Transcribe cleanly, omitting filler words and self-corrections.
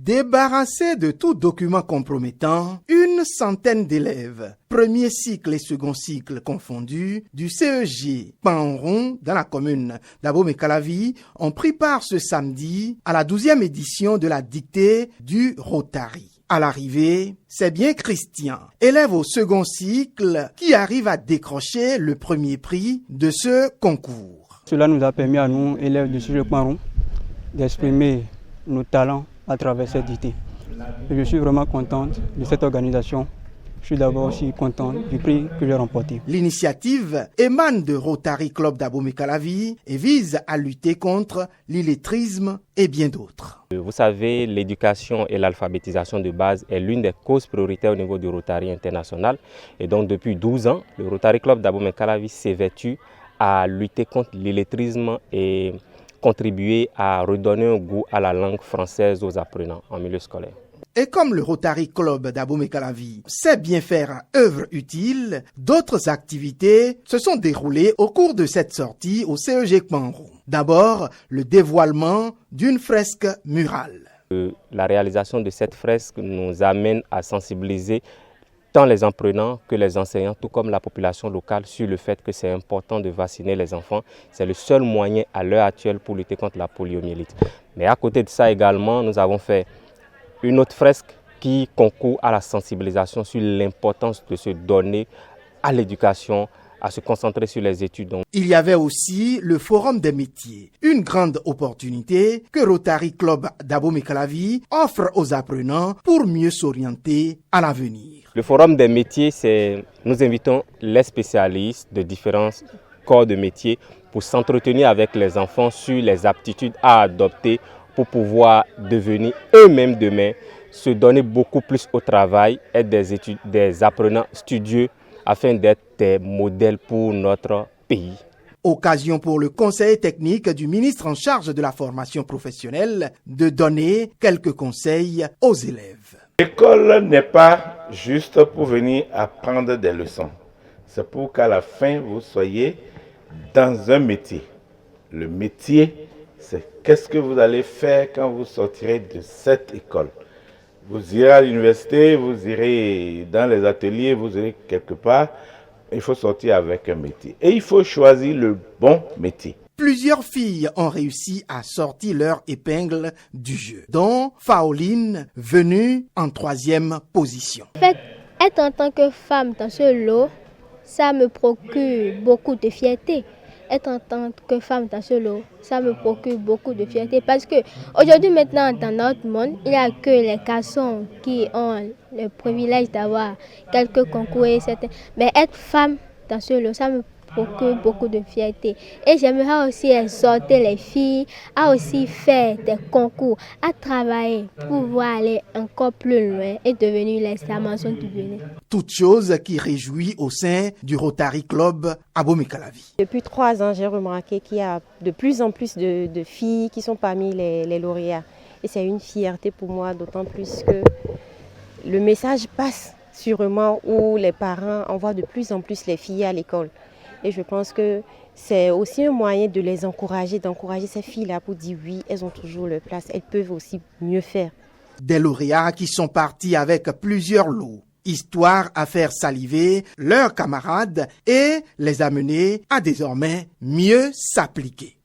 Débarrassés de tout document compromettant, une centaine d'élèves, premier cycle et second cycle confondus, du CEG Panron dans la commune d'Abomey-Calavi ont pris part ce samedi à la 12e édition de la dictée du Rotary. À l'arrivée, c'est bien Christian, élève au second cycle, qui arrive à décrocher le premier prix de ce concours. Cela nous a permis à nous, élèves du CEG Panron, d'exprimer nos talents à travers cette dictée. Et je suis vraiment contente de cette organisation. Je suis d'abord aussi content du prix que j'ai remporté. L'initiative émane de Rotary Club d'Abomey-Calavi et vise à lutter contre l'illettrisme et bien d'autres. Vous savez, l'éducation et l'alphabétisation de base est l'une des causes prioritaires au niveau du Rotary international. Et donc depuis 12 ans, le Rotary Club d'Abomey-Calavi s'évertue à lutter contre l'illettrisme et contribuer à redonner un goût à la langue française aux apprenants en milieu scolaire. Et comme le Rotary Club d'Abomey-Calavi sait bien faire œuvre utile, d'autres activités se sont déroulées au cours de cette sortie au CEG Panron. D'abord, le dévoilement d'une fresque murale. La réalisation de cette fresque nous amène à sensibiliser tant les apprenants que les enseignants, tout comme la population locale, sur le fait que c'est important de vacciner les enfants. C'est le seul moyen à l'heure actuelle pour lutter contre la poliomyélite. Mais à côté de ça également, nous avons fait une autre fresque qui concourt à la sensibilisation sur l'importance de se donner à l'éducation, à se concentrer sur les études. Il y avait aussi le Forum des métiers, une grande opportunité que Rotary Club d'Abomey-Calavi offre aux apprenants pour mieux s'orienter à l'avenir. Le Forum des métiers, nous invitons les spécialistes de différents corps de métiers pour s'entretenir avec les enfants sur les aptitudes à adopter pour pouvoir devenir eux-mêmes demain, se donner beaucoup plus au travail, être des apprenants studieux afin d'être des modèles pour notre pays. Occasion pour le conseiller technique du ministre en charge de la formation professionnelle de donner quelques conseils aux élèves. L'école n'est pas juste pour venir apprendre des leçons. C'est pour qu'à la fin, vous soyez dans un métier. Le métier, c'est qu'est-ce que vous allez faire quand vous sortirez de cette école. Vous irez à l'université, vous irez dans les ateliers, vous irez quelque part. Il faut sortir avec un métier. Et il faut choisir le bon métier. Plusieurs filles ont réussi à sortir leur épingle du jeu, dont Faoline, venue en 3e position. En fait, être en tant que femme dans ce lot, ça me procure beaucoup de fierté. Être en tant que femme dans ce lot, ça me procure beaucoup de fierté parce que aujourd'hui maintenant dans notre monde, il n'y a que les garçons qui ont le privilège d'avoir quelques concours et certains. Mais être femme dans ce lot, ça me procure beaucoup de fierté. Et j'aimerais aussi exhorter les filles à aussi faire des concours, à travailler pour pouvoir aller encore plus loin et devenir les Amazons du Bénin. Toute chose qui réjouit au sein du Rotary Club Abomey-Calavi. Depuis 3 ans, j'ai remarqué qu'il y a de plus en plus de filles qui sont parmi les lauréats. Et c'est une fierté pour moi, d'autant plus que le message passe sûrement où les parents envoient de plus en plus les filles à l'école. Et je pense que c'est aussi un moyen de les encourager, d'encourager ces filles-là pour dire oui, elles ont toujours leur place, elles peuvent aussi mieux faire. Des lauréats qui sont partis avec plusieurs lots, histoire à faire saliver leurs camarades et les amener à désormais mieux s'appliquer.